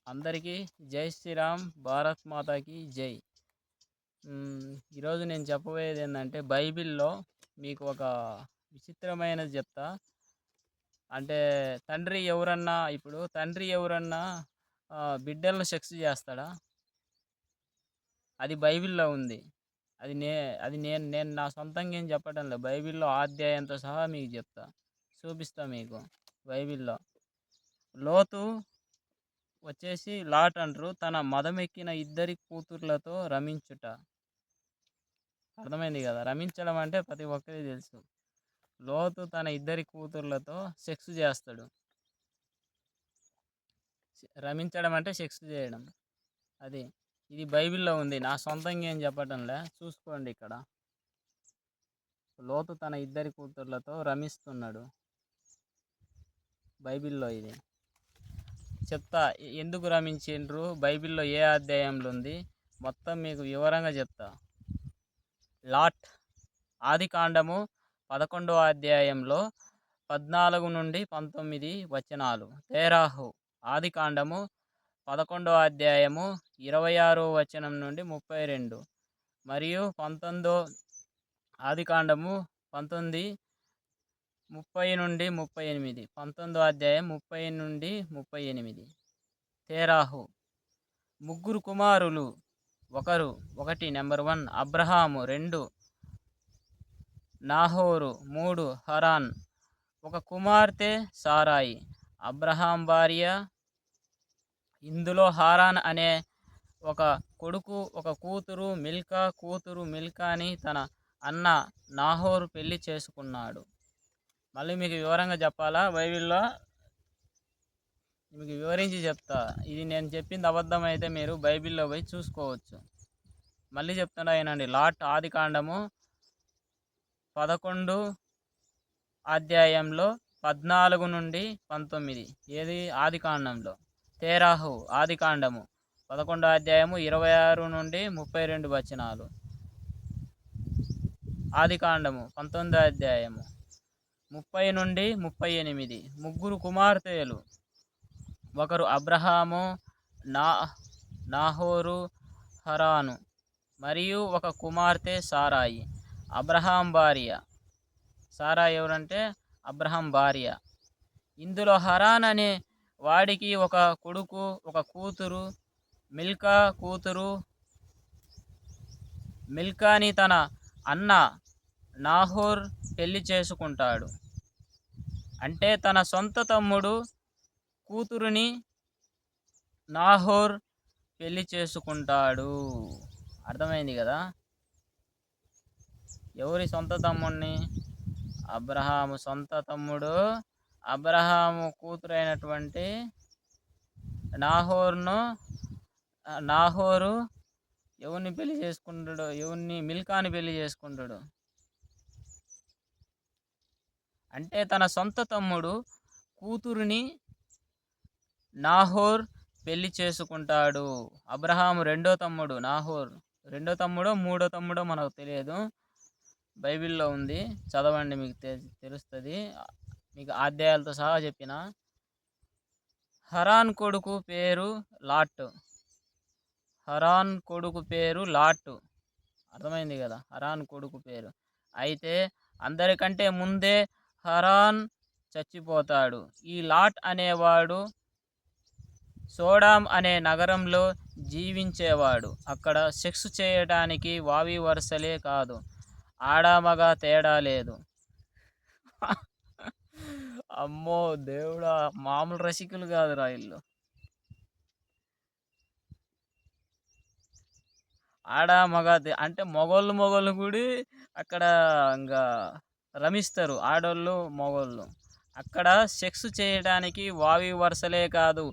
అందరికీ జై శ్రీరామ్, భారత్ మాతాకి జై. ఈరోజు నేను చెప్పబోయేది ఏంటంటే బైబిల్‌లో మీకు ఒక విచిత్రమైనది చెప్తా. అంటే తండ్రి ఎవరన్నా బిడ్డలను సెక్స్ చేస్తాడా? అది బైబిల్‌లో ఉంది. అది నే అది నేను నేను నా సొంతంగా ఏం చెప్పటం లేదు. బైబిల్‌లో అధ్యాయంతో సహా మీకు చెప్తా. చూపిస్తా మీకు బైబిల్‌లో. లోతు లాట్ అంటారు. తన మదమెక్కిన ఇద్దరి కూతుర్లతో రమించుట. అర్థమైంది కదా! రమించడం అంటే ప్రతి ఒక్కరికి తెలుసు. లోతు తన ఇద్దరి కూతుర్లతో సెక్స్ చేస్తాడు. రమించడం అంటే సెక్స్ చేయడం. అది. ఇది బైబిల్‌లో ఉంది. నా సొంతంగా ఏం చెప్పటంలే. చూసుకోండి ఇక్కడ. లోతు తన ఇద్దరి కూతుర్లతో రమిస్తున్నాడు. బైబిల్‌లో ఇది. చెప్తా ఎందుకు రమించిండ్రు, బైబిల్‌లో ఏ అధ్యాయంలో ఉంది, మొత్తం మీకు వివరంగా చెప్తా. లాట్ ఆదికాండము 11వ అధ్యాయంలో 14 నుండి 19 వచనాలు. తేరాహు ఆదికాండము 11వ అధ్యాయము 26వ వచనం నుండి 32 మరియు ఆదికాండము 19 30 నుండి 38. 19వ అధ్యాయం 30 నుండి 38. తేరాహు ముగ్గురు కుమారులు. ఒకటి నెంబర్ 1 అబ్రహాము, 2 నాహోరు, 3 హరాన్. ఒక కుమార్తె సారాయి, అబ్రహాం భార్య. ఇందులో హారాన్ అనే ఒక కొడుకు, ఒక కూతురు మిల్కాని తన అన్న నాహోరు పెళ్లి చేసుకున్నాడు. మళ్ళీ మీకు వివరంగా చెప్పాలా? బైబిల్లో మీకు వివరించి చెప్తా. ఇది నేను చెప్పింది అబద్ధం అయితే మీరు బైబిల్లో పోయి చూసుకోవచ్చు. మళ్ళీ చెప్తున్నా ఏనండి. లాట్ ఆదికాండము 11 అధ్యాయంలో 14 నుండి 19. ఏది? ఆదికాండంలో. తేరాహు ఆదికాండము 11వ అధ్యాయము 26 నుండి 32 వచనాలు. ఆదికాండము 19వ అధ్యాయము 30 నుండి 38. ముగ్గురు కుమార్తెలు. ఒకరు అబ్రహాము, నాహోరు, హరాను మరియు ఒక కుమార్తె సారాయి, అబ్రహాం భార్య. సారాయి ఎవరంటే అబ్రహాం భార్య. ఇందులో హరాన్ అనే వాడికి ఒక కొడుకు, ఒక కూతురు. మిల్కాని తన అన్న నాహోర్ పెళ్లి చేసుకుంటాడు. అంటే తన సొంత తమ్ముడు కూతురుని నాహోర్ పెళ్లి చేసుకుంటాడు. అర్థమైంది కదా? ఎవరి సొంత తమ్ముడిని? అబ్రహాము సొంత తమ్ముడు. అబ్రహాము కూతురు అయినటువంటి నాహోరు ఎవరిని పెళ్లి చేసుకుంటాడు? మిల్కాని పెళ్లి చేసుకుంటాడు. అంటే తన సొంత తమ్ముడు కూతురుని నాహోర్ పెళ్లి చేసుకుంటాడు. అబ్రహాము రెండో తమ్ముడు నాహోర్. రెండో తమ్ముడో మూడో తమ్ముడో మనకు తెలియదు. బైబిల్లో ఉంది, చదవండి, మీకు తెలుస్తుంది. మీకు అధ్యాయాలతో సహా చెప్పిన. హరాన్ కొడుకు పేరు లాట్. అర్థమైంది కదా? హరాన్ కొడుకు పేరు. అయితే అందరికంటే ముందే హరాన్ చచ్చిపోతాడు. ఈ లాట్ అనేవాడు సోడాం అనే నగరంలో జీవించేవాడు. అక్కడ సెక్స్ చేయడానికి వావి వరుసలే కాదు, ఆడామగా తేడా లేదు. అమ్మో దేవుడా, మామూలు రసికులు కాదురా ఇల్లు. ఆడ మగ అంటే మొగోళ్ళు కూడా అక్కడ ఇంకా రమిస్తారు. ఆడోళ్ళు మొగోళ్ళు అక్కడ సెక్స్ చేయడానికి వావి వరుసలే కాదు,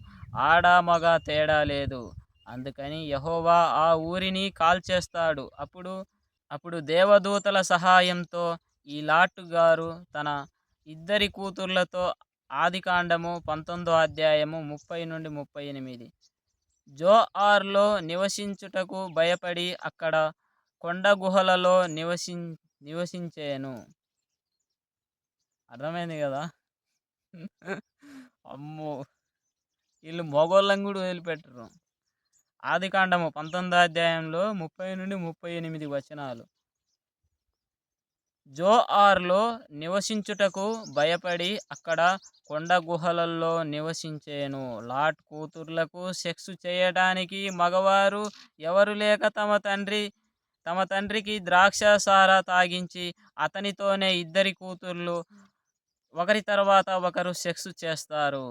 ఆడ మగ తేడా లేదు. అందుకని యెహోవా ఆ ఊరిని కాల్చేస్తాడు. అప్పుడు దేవదూతల సహాయంతో ఈ లాట్ గారు తన ఇద్దరి కూతుర్లతో ఆదికాండము 19వ అధ్యాయము 30 నుండి 38 జోఆర్లో నివసించుటకు భయపడి అక్కడ కొండ గుహలలో నివసించేను. అర్థమైంది కదా? అమ్మో, వీళ్ళు మగోళ్ళని కూడా వదిలిపెట్టరు. ఆదికాండము 19వ అధ్యాయంలో 30-38 వచనాలు. జోఆర్లో నివసించుటకు భయపడి అక్కడ కొండ గుహలలో నివసించేను. లాట్ కూతుర్లకు సెక్స్ చేయడానికి మగవారు ఎవరు లేక తమ తండ్రికి ద్రాక్షసార తాగించి అతనితోనే ఇద్దరి కూతుర్లు ఒకరి తర్వాత ఒకరు సెక్స్ చేస్తారు.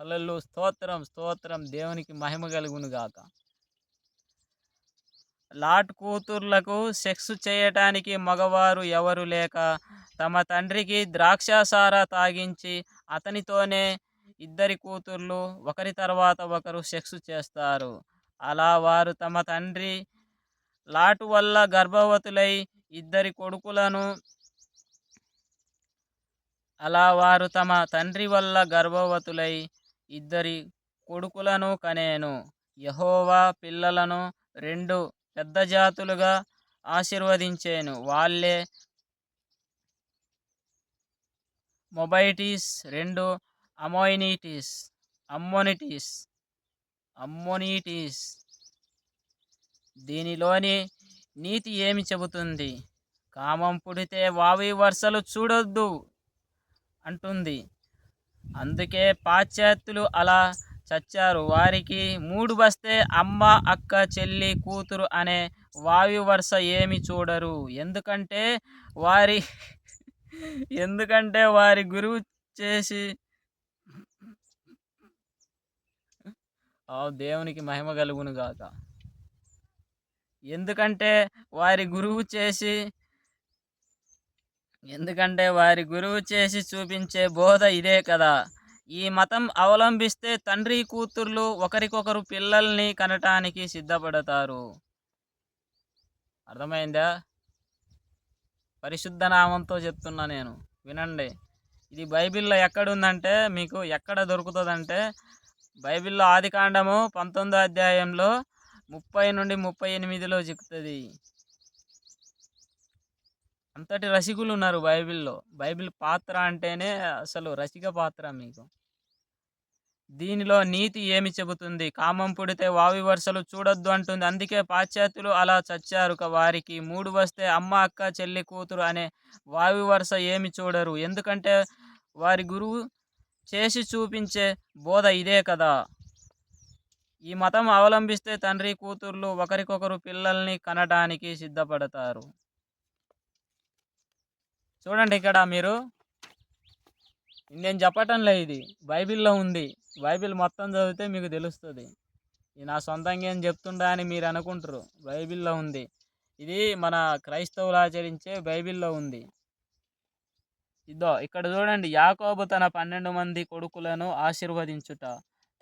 హల్లెలూయా, స్తోత్రం స్తోత్రం, దేవునికి మహిమ కలుగును గాక. లాట్ కూతుర్లకు సెక్స్ చేయటానికి మగవారు ఎవరు లేక తమ తండ్రికి ద్రాక్షసార తాగించి అతనితోనే ఇద్దరి కూతుర్లు ఒకరి తర్వాత ఒకరు సెక్స్ చేస్తారు. అలా వారు తమ తండ్రి లాటు వల్ల గర్భవతులై ఇద్దరి కొడుకులను అలా వారు తమ తండ్రి వల్ల గర్భవతులై ఇద్దరి కొడుకులను కనేను. యెహోవా పిల్లలను 2 పెద్ద జాతులుగా ఆశీర్వదించెను. వాళ్ళే మొబైటీస్, 2 అమ్మోనిటీస్. దీనిలోని నీతి ఏమి చెబుతుంది? కామం పుడితే వావి వరుసలు చూడొద్దు అంటుంది. అందుకే పాశ్చాత్యులు అలా చచ్చారు. వారికి 3 వస్తే అమ్మ, అక్క, చెల్లి, కూతురు అనే వావి వరుస ఏమి చూడరు. ఎందుకంటే వారి గురువు చేసి దేవునికి మహిమ కలుగును గాక. ఎందుకంటే వారి గురువు చేసి చూపించే బోధ ఇదే కదా. ఈ మతం అవలంబిస్తే తండ్రి కూతుర్లు ఒకరికొకరు పిల్లల్ని కనటానికి సిద్ధపడతారు. అర్థమైందా? పరిశుద్ధ నామంతో చెప్తున్నా నేను, వినండి. ఇది బైబిల్లో ఎక్కడుందంటే, మీకు ఎక్కడ దొరుకుతుందంటే బైబిల్లో ఆదికాండము 19వ అధ్యాయంలో 30-38లో చిక్కుతుంది. అంతటి రసికులు ఉన్నారు బైబిల్లో. బైబిల్ పాత్ర అంటేనే అసలు రసిక పాత్ర మీకు. దీనిలో నీతి ఏమి చెబుతుంది? కామం పుడితే వావి వరుసలు చూడొద్దు అంటుంది. అందుకే పాశ్చాత్యులు అలా చచ్చారు. వారికి 3 వస్తే అమ్మ, అక్క, చెల్లి, కూతురు అనే వావి వరుస ఏమి చూడరు. ఎందుకంటే వారి గురువు చేసి చూపించే బోధ ఇదే కదా. ఈ మతం అవలంబిస్తే తండ్రి కూతుర్లు ఒకరికొకరు పిల్లల్ని కనడానికి సిద్ధపడతారు. చూడండి, ఇక్కడ మీరు, నేను చెప్పటంలే, ఇది బైబిల్లో ఉంది. బైబిల్ మొత్తం చదివితే మీకు తెలుస్తుంది. ఇది నా సొంతంగా ఏం చెప్తుండా అని మీరు అనుకుంటారు. బైబిల్లో ఉంది. ఇది మన క్రైస్తవులు ఆచరించే బైబిల్లో ఉంది. ఇదో ఇక్కడ చూడండి. యాకోబు తన 12 మంది కొడుకులను ఆశీర్వదించుట.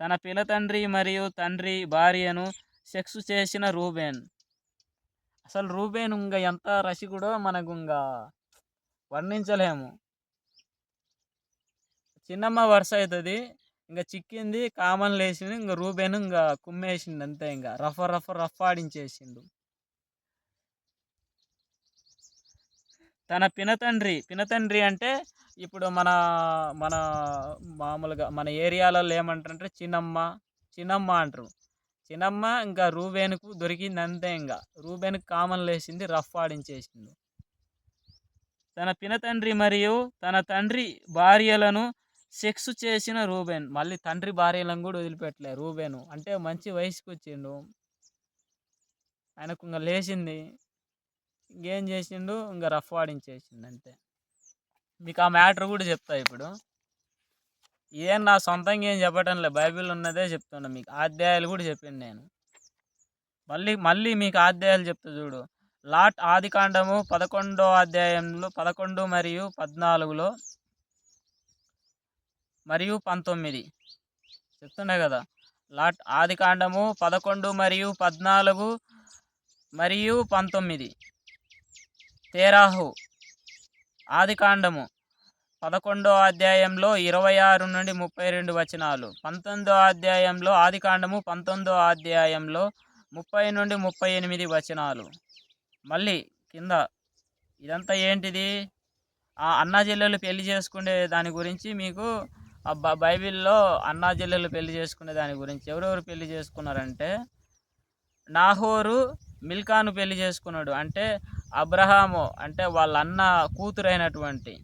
తన పినతండ్రి మరియు తండ్రి భార్యను సెక్స్ చేసిన రూబేన్. అసలు రూబేన్ ఇంకా ఎంత రసికుడో మనకు ఇంకా వర్ణించలేము. చిన్నమ్మ వరుస అవుతుంది. ఇంకా చిక్కింది, కామన్ లేచింది, ఇంకా రూబేను ఇంకా కుమ్మేసిండు అంతే. ఇంకా రఫ్ ఆడించేసిండు. తన పినతండ్రి అంటే ఇప్పుడు మన మామూలుగా మన ఏరియాలలో ఏమంటారంటే చిన్నమ్మ అంటారు. చిన్నమ్మ ఇంకా రూబేనుకు దొరికింది అంతే. ఇంకా రూబేనుకు కామన్ లేచింది, రఫ్ ఆడించేసిండు. తన పినతండ్రి మరియు తన తండ్రి భార్యలను సెక్స్ చేసిన రూబేన్. మళ్ళీ తండ్రి భార్యలను కూడా వదిలిపెట్టలే రూబేను. అంటే మంచి వయసుకు వచ్చిండు, ఆయనకు ఇంకా లేచింది, ఇంకేం చేసిండు, ఇంకా రఫ్ ఆడించేసిండు అంతే. మీకు ఆ మ్యాటర్ కూడా చెప్తా ఇప్పుడు. ఏం నా సొంతంగా ఏం చెప్పటంలే, బైబిల్ ఉన్నదే చెప్తున్నా మీకు. అధ్యాయాలు కూడా చెప్పింది నేను. మళ్ళీ మీకు అధ్యాయాలు చెప్తా చూడు. లాట్ ఆదికాండము 11వ అధ్యాయంలో 11 మరియు 14లో మరియు 19 చెప్తున్నాయి కదా. లాట్ ఆదికాండము 11 మరియు 14 మరియు 19. తేరాహు ఆదికాండము 11వ అధ్యాయంలో 26-32 వచనాలు. 19వ అధ్యాయంలో ఆదికాండము 19వ అధ్యాయంలో 30-38 వచనాలు. మళ్ళీ కింద ఇదంతా ఏంటిది? అన్న చెల్లెలు పెళ్లి చేసుకునే దాని గురించి మీకు బైబిల్‌లో అన్నా చెల్లెలు పెళ్లి చేసుకునే దాని గురించి ఎవరెవరు పెళ్లి చేసుకున్నారంటే, నాహోరు మిల్కాను పెళ్లి చేసుకున్నాడు. అంటే అబ్రహాము అంటే వాళ్ళ అన్న కూతురైనటువంటి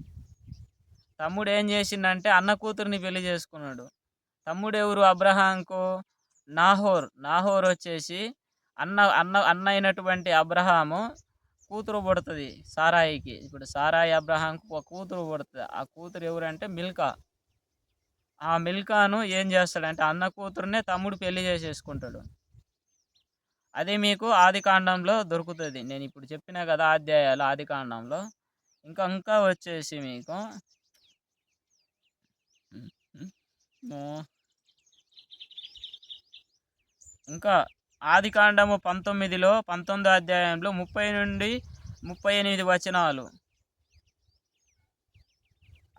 తమ్ముడు ఏం చేసిండంటే అన్న కూతురిని పెళ్లి చేసుకున్నాడు. తమ్ముడెవరు అబ్రహాంకు? నాహోర్ వచ్చేసి అన్న అయినటువంటి అబ్రహాము కూతురు పుడతది సారాయికి. ఇప్పుడు సారాయి అబ్రహాంకు ఒక కూతురు పుడతది. ఆ కూతురు ఎవరంటే మిల్కా. ఆ మిల్కాను ఏం చేస్తాడంటే అన్న కూతురునే తమ్ముడు పెళ్లి చేసేసుకుంటాడు. అది మీకు ఆదికాండంలో దొరుకుతది. నేను ఇప్పుడు చెప్పినా కదా అధ్యాయాలు ఆదికాండంలో. ఇంకా ఇంకా వచ్చేసి మీకు హ్మ్. ఇంకా ఆదికాండము 19 అధ్యాయంలో 30-38 వచనాలు.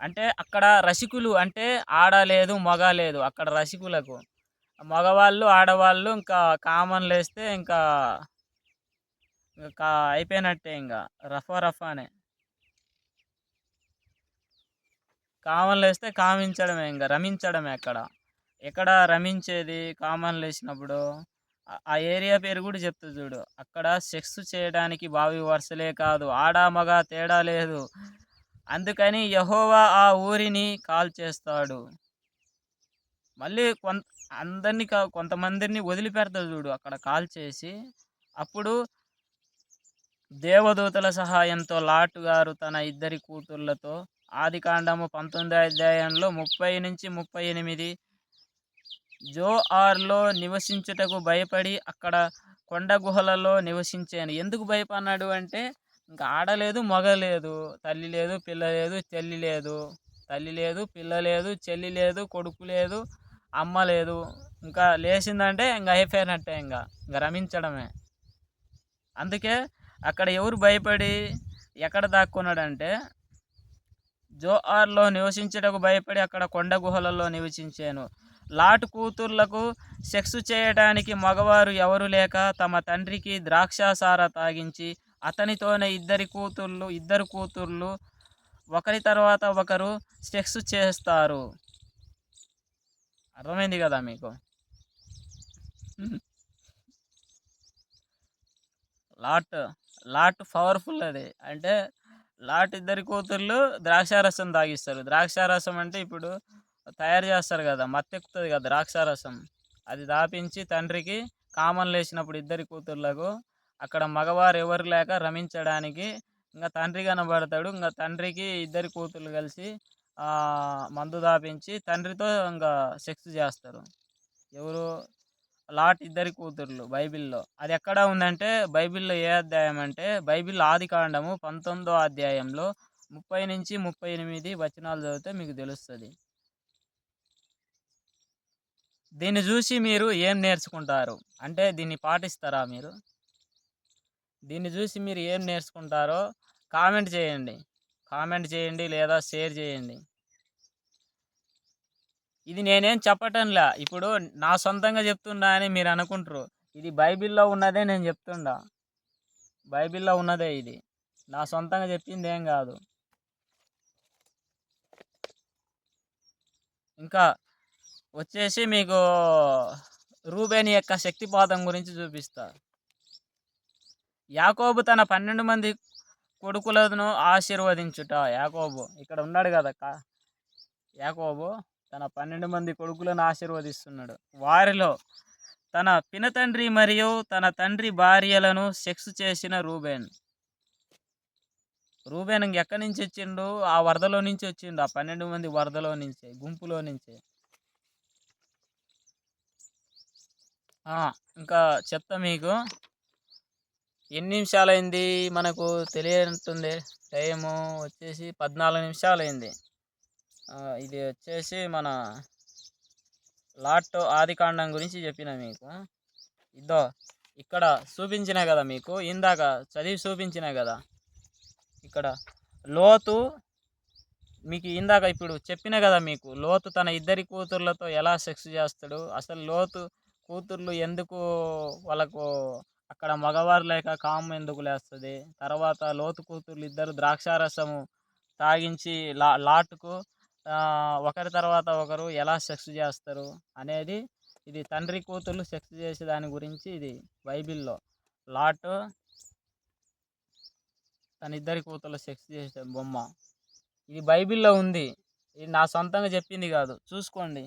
అంటే అక్కడ రసికులు అంటే ఆడ లేదు, మగ లేదు. అక్కడ రసికులకు మగవాళ్ళు, ఆడవాళ్ళు ఇంకా కామన్‌లేస్తే ఇంకా అయిపోయినట్టే ఇంగ. రఫానే. కామన్‌లేస్తే కామించడమే ఇంగ. రమించడమే అక్కడ. ఎక్కడ రమించేది కామన్‌లేసినప్పుడు? ఆ ఏరియా పేరు కూడా చెప్తది చూడు. అక్కడ సెక్స్ చేయడానికి బావి వరుసలే కాదు. ఆడ, మగ తేడా లేదు. అందుకని యెహోవా ఆ ఊరిని కాల్చేస్తాడు. మళ్ళీ అందరిని కొంతమందిని వదిలిపెడతాడు చూడు అక్కడ కాల్చేసి. అప్పుడు దేవదూతల సహాయంతో లాట్ గారు తన ఇద్దరి కూతుర్లతో ఆదికాండము 19 అధ్యాయంలో 30-38 జోఆర్‌లో నివసించుటకు భయపడి అక్కడ కొండ గుహలలో నివసించాను. ఎందుకు భయపడినాడు అంటే ఇంక ఆడ లేదు, మగ లేదు. తల్లి లేదు, పిల్ల లేదు, చెల్లి లేదు. తల్లి లేదు, పిల్ల లేదు, చెల్లి లేదు, కొడుకు లేదు, అమ్మ లేదు. ఇంకా లేచిందంటే ఇంక అయిపోయినట్టే ఇంక. ఇంక రమించడమే. అందుకే అక్కడ ఎవరు భయపడి ఎక్కడ దాక్కున్నాడంటే జోఆర్‌లో నివసించుటకు భయపడి అక్కడ కొండ గుహలలో నివసించాను. లాట్ కూతుర్లకు సెక్స్ చేయడానికి మగవారు ఎవరు లేక తమ తండ్రికి ద్రాక్షాసార తాగించి అతనితోనే ఇద్దరు కూతుర్లు ఒకరి తర్వాత ఒకరు సెక్స్ చేస్తారు. అర్థమైంది కదా మీకు? లాట్ పవర్ఫుల్ అది. అంటే లాట్ ఇద్దరి కూతుర్లు ద్రాక్షారసం తాగిస్తారు. ద్రాక్షారసం అంటే ఇప్పుడు తయారు చేస్తారు కదా, మత్తెక్కుతుంది కదా ద్రాక్షారసం. అది దాపించి తండ్రికి కామన్ లేచినప్పుడు ఇద్దరి కూతుర్లకు అక్కడ మగవారు ఎవరు లేక రమించడానికి ఇంకా తండ్రి కనబడతాడు. ఇంకా తండ్రికి ఇద్దరి కూతుర్లు కలిసి మందు దాపించి తండ్రితో ఇంకా సెక్స్ చేస్తారు. ఎవరు? లాట్ ఇద్దరి కూతుర్లు బైబిల్‌లో. అది ఎక్కడ ఉందంటే బైబిల్‌లో ఏ అధ్యాయం అంటే బైబిల్ ఆదికాండము 19 అధ్యాయంలో 30-38 వచనాలు చదివితే మీకు తెలుస్తది. దీన్ని చూసి మీరు ఏం నేర్చుకుంటారు? అంటే దీన్ని పాటిస్తారా మీరు? దీన్ని చూసి మీరు ఏం నేర్చుకుంటారో కామెంట్ చేయండి. కామెంట్ చేయండి లేదా షేర్ చేయండి. ఇది నేనేం చెప్పటంలా. ఇప్పుడు నా సొంతంగా చెప్తున్నా అని మీరు అనుకుంటారు. ఇది బైబిల్‌లో ఉన్నదే నేను చెప్తుండా. బైబిల్‌లో ఉన్నదే ఇది. నా సొంతంగా చెప్పింది ఏం కాదు. ఇంకా వచ్చేసి మీకు రూబేను యొక్క శక్తిపాతం గురించి చూపిస్తా. యాకోబు తన 12 మంది కొడుకులను ఆశీర్వదించుట. యాకోబు ఇక్కడ ఉన్నాడు కదా యాకోబు తన 12 మంది కొడుకులను ఆశీర్వదిస్తున్నాడు. వారిలో తన పినతండ్రి మరియు తన తండ్రి భార్యలను సెక్స్ చేసిన రూబేన్ ఎక్కడి నుంచి వచ్చిండు? ఆ వరదలో నుంచి వచ్చిండు. ఆ 12 మంది వరదలో నుంచే, గుంపులో నుంచే. ఇంకా చెప్తా మీకు. ఎన్ని నిమిషాలైంది మనకు తెలియనట్టుంది. టైము వచ్చేసి 14 నిమిషాలైంది. ఇది వచ్చేసి మన లాట్ ఆదికాండం గురించి చెప్పిన మీకు. ఇద్దో ఇక్కడ చూపించిన కదా మీకు, ఇందాక చదివి చూపించిన కదా ఇక్కడ లోతు మీకు ఇందాక ఇప్పుడు చెప్పిన కదా మీకు, లోతు తన ఇద్దరి కూతుర్లతో ఎలా సెక్స్ చేస్తాడు. అసలు లోతు కూతుర్లు ఎందుకు వాళ్ళకు అక్కడ మగవారు లేక కామం ఎందుకు లేస్తుంది. తర్వాత లోతు కూతుర్లు ఇద్దరు ద్రాక్షారసము తాగించి లాటుకు ఒకరి తర్వాత ఒకరు ఎలా సెక్స్ చేస్తారు అనేది, ఇది తండ్రి కూతుర్లు సెక్స్ చేసే దాని గురించి ఇది బైబిల్లో. లాట్ తన ఇద్దరి కూతుర్లు సెక్స్ చేసే బొమ్మ ఇది బైబిల్లో ఉంది. ఇది నా సొంతంగా చెప్పింది కాదు, చూసుకోండి.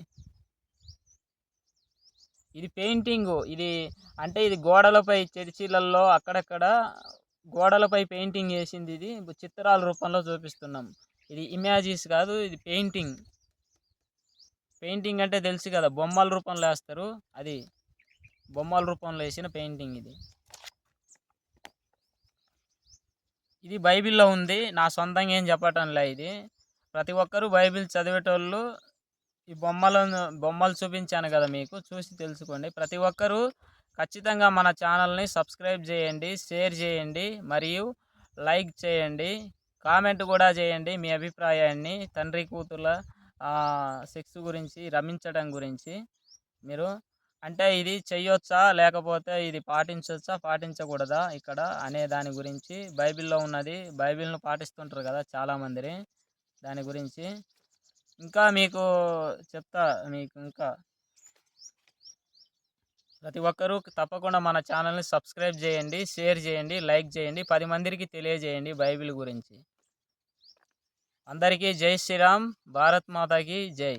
ఇది పెయింటింగు. ఇది అంటే ఇది గోడలపై చర్చిలలో అక్కడక్కడ గోడలపై పెయింటింగ్ వేసింది. ఇది చిత్రాల రూపంలో చూపిస్తున్నాం. ఇది ఇమేజెస్ కాదు, ఇది పెయింటింగ్. పెయింటింగ్ అంటే తెలుసు కదా, బొమ్మల రూపంలో వేస్తారు. అది బొమ్మల రూపంలో వేసిన పెయింటింగ్ ఇది. ఇది బైబిల్లో ఉంది, నా సొంతంగా ఏం చెప్పటంలే. ఇది ప్రతి ఒక్కరూ బైబిల్ చదివేటోళ్ళు ఈ బొమ్మలు చూపించాను కదా మీకు, చూసి తెలుసుకోండి. ప్రతి ఒక్కరూ ఖచ్చితంగా మన ఛానల్ని సబ్స్క్రైబ్ చేయండి, షేర్ చేయండి, మరియు లైక్ చేయండి, కామెంట్ కూడా చేయండి మీ అభిప్రాయాన్ని తండ్రి కూతుర్ల సెక్స్ గురించి, రమించడం గురించి. మీరు అంటే ఇది చెయ్యొచ్చా లేకపోతే ఇది పాటించవచ్చా పాటించకూడదా ఇక్కడ అనే దాని గురించి బైబిల్లో ఉన్నది. బైబిల్ను పాటిస్తుంటారు కదా చాలామంది, దాని గురించి ఇంకా మీకు చెప్తా. మీకు ఇంకా ప్రతి ఒక్కరూ తప్పకుండా మన ఛానల్ని సబ్స్క్రైబ్ చేయండి, షేర్ చేయండి, లైక్ చేయండి, 10 మందికి తెలియజేయండి బైబిల్ గురించి. అందరికీ జై శ్రీరామ్, భారత్ మాతాకి జై.